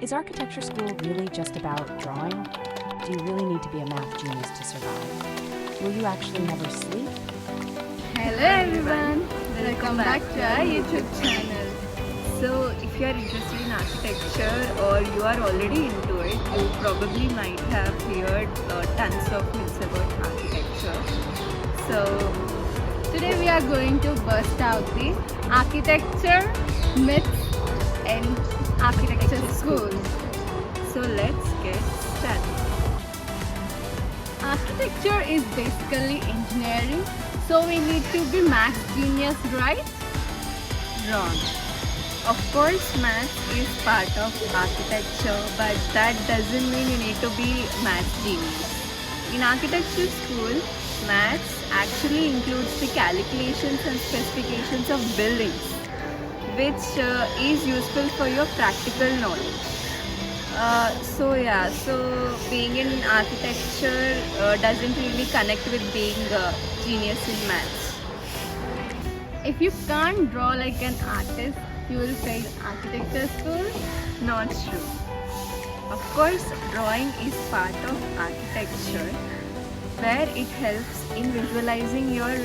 Is architecture school really just about drawing? Do you really need to be a math genius to survive? Will you actually never sleep? Hello everyone, welcome back to our YouTube channel. So if you are interested in architecture or you are already into it, you probably might have heard tons of myths about architecture. So Today we are going to bust out the architecture myths in architecture school. let's get started. Architecture is basically engineering, so we need to be math genius, right? Wrong. Of course, maths is part of architecture, but that doesn't mean you need to be math genius. In architecture school, maths actually includes the calculations and specifications of buildings, which is useful for your practical knowledge. So being in architecture doesn't really connect with being genius in maths. If you can't draw like an artist, you will fail architecture school. Not true. Of course, drawing is part of architecture where it helps in visualizing your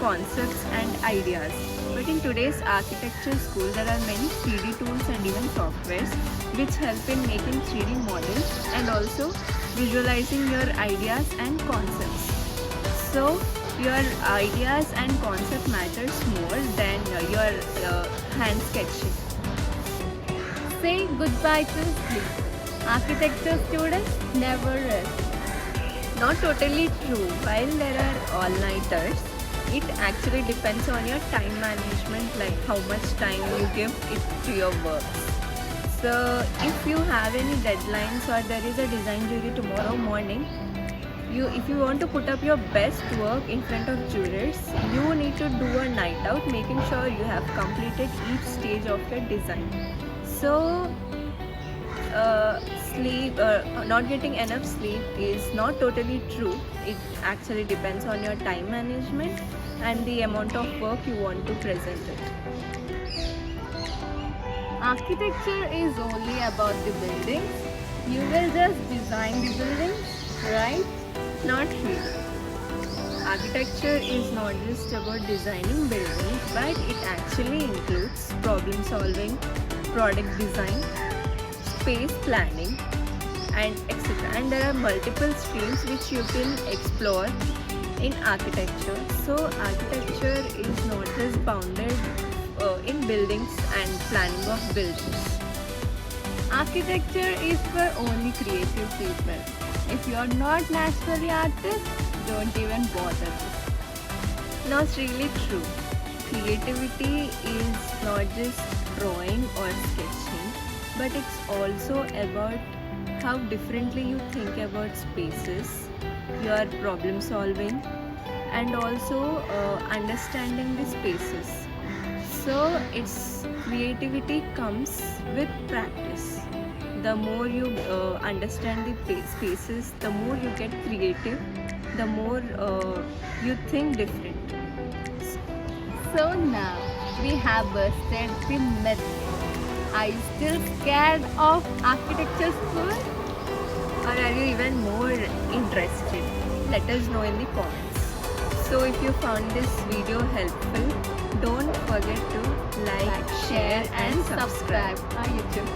concepts and ideas. But in today's architecture school, there are many 3D tools and even softwares which help in making 3D models and also visualizing your ideas and concepts. So your ideas and concept matters more than your hand sketching. Say goodbye to sleep. Architecture students never rest. Not totally true. While there are all-nighters, it actually depends on your time management, like how much time you give it to your works. So if you have any deadlines or there is a design jury tomorrow morning, if you want to put up your best work in front of jurors, you need to do a night out, making sure you have completed each stage of your design. So not getting enough sleep is not totally true. It actually depends on your time management and the amount of work you want to present it. Architecture is only about the buildings. You will just design the buildings, right? Not really. Architecture is not just about designing buildings, but it actually includes problem solving, product design, space planning, and etc. And there are multiple streams which you can explore in architecture. So architecture is not just bounded in buildings and planning of buildings. Architecture is for only creative people. If you are not naturally artist, don't even bother. Not really true. Creativity is not just drawing or sketching, but it's also about how differently you think about spaces, your problem solving, and also understanding the spaces. So its creativity comes with practice. The more you understand the spaces, the more you get creative, the more you think different. So now we have busted the myth. Are you still scared of architecture school? Or are you even more interested? Let us know in the comments. So if you found this video helpful, don't forget to like, share and subscribe our YouTube